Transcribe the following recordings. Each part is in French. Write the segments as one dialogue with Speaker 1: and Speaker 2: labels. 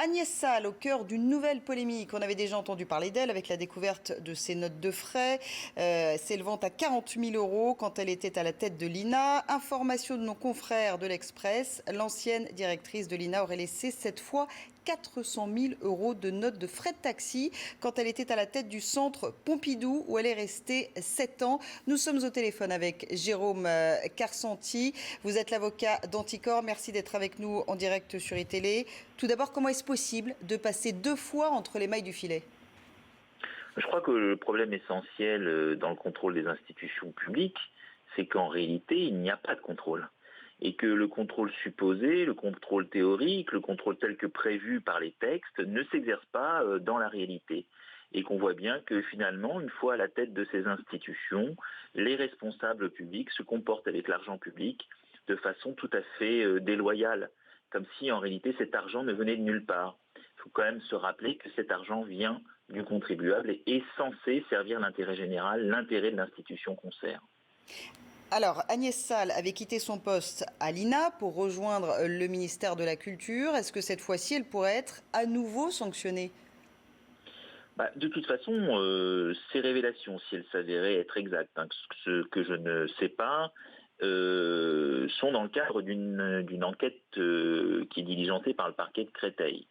Speaker 1: Agnès Salle, au cœur d'une nouvelle polémique. On avait déjà entendu parler d'elle avec la découverte de ses notes de frais, s'élevant à 40 000 euros quand elle était à la tête de l'INA. Information de nos confrères de l'Express, l'ancienne directrice de l'INA aurait laissé cette fois 400 000 euros de notes de frais de taxi quand elle était à la tête du centre Pompidou où elle est restée 7 ans. Nous sommes au téléphone avec Jérôme Carsanti. Vous êtes l'avocat d'Anticor. Merci d'être avec nous en direct sur iTélé. Tout d'abord, comment est-ce possible de passer 2 fois entre les mailles du filet ?
Speaker 2: Je crois que le problème essentiel dans le contrôle des institutions publiques, c'est qu'en réalité, il n'y a pas de contrôle. Et que le contrôle supposé, le contrôle théorique, le contrôle tel que prévu par les textes ne s'exerce pas dans la réalité. Et qu'on voit bien que finalement, une fois à la tête de ces institutions, les responsables publics se comportent avec l'argent public de façon tout à fait déloyale, comme si en réalité cet argent ne venait de nulle part. Il faut quand même se rappeler que cet argent vient du contribuable et est censé servir l'intérêt général, l'intérêt de l'institution qu'on sert.
Speaker 1: Alors, Agnès Salle avait quitté son poste à l'INA pour rejoindre le ministère de la Culture. Est-ce que cette fois-ci, elle pourrait être à nouveau sanctionnée ?
Speaker 2: De toute façon, ces révélations, si elles s'avéraient être exactes, ce que je ne sais pas, sont dans le cadre d'une enquête qui est diligentée par le parquet de Créteil.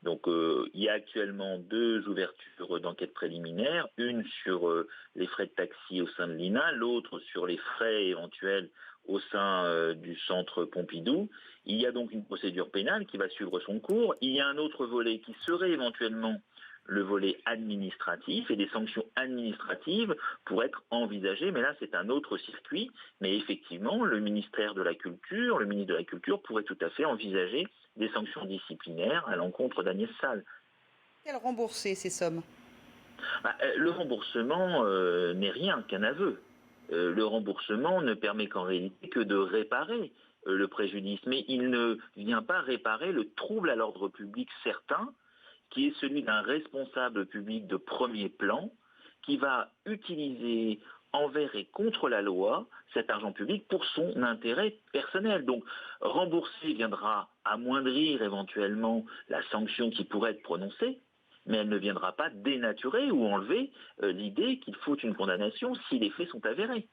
Speaker 2: Donc il y a actuellement 2 ouvertures d'enquête préliminaire, une sur les frais de taxi au sein de l'INA, l'autre sur les frais éventuels au sein du centre Pompidou. Il y a donc une procédure pénale qui va suivre son cours. Il y a un autre volet qui serait éventuellement le volet administratif, et des sanctions administratives pourraient être envisagées, mais là c'est un autre circuit. Mais effectivement, le ministère de la Culture, le ministre de la Culture pourrait tout à fait envisager des sanctions disciplinaires à l'encontre d'Agnès Salle.
Speaker 1: Quelle rembourser ces sommes ?
Speaker 2: Le remboursement n'est rien qu'un aveu. Le remboursement ne permet qu'en réalité que de réparer le préjudice, mais il ne vient pas réparer le trouble à l'ordre public certain, qui est celui d'un responsable public de premier plan, qui va utiliser envers et contre la loi cet argent public pour son intérêt personnel. Donc rembourser viendra amoindrir éventuellement la sanction qui pourrait être prononcée, mais elle ne viendra pas dénaturer ou enlever l'idée qu'il faut une condamnation si les faits sont avérés.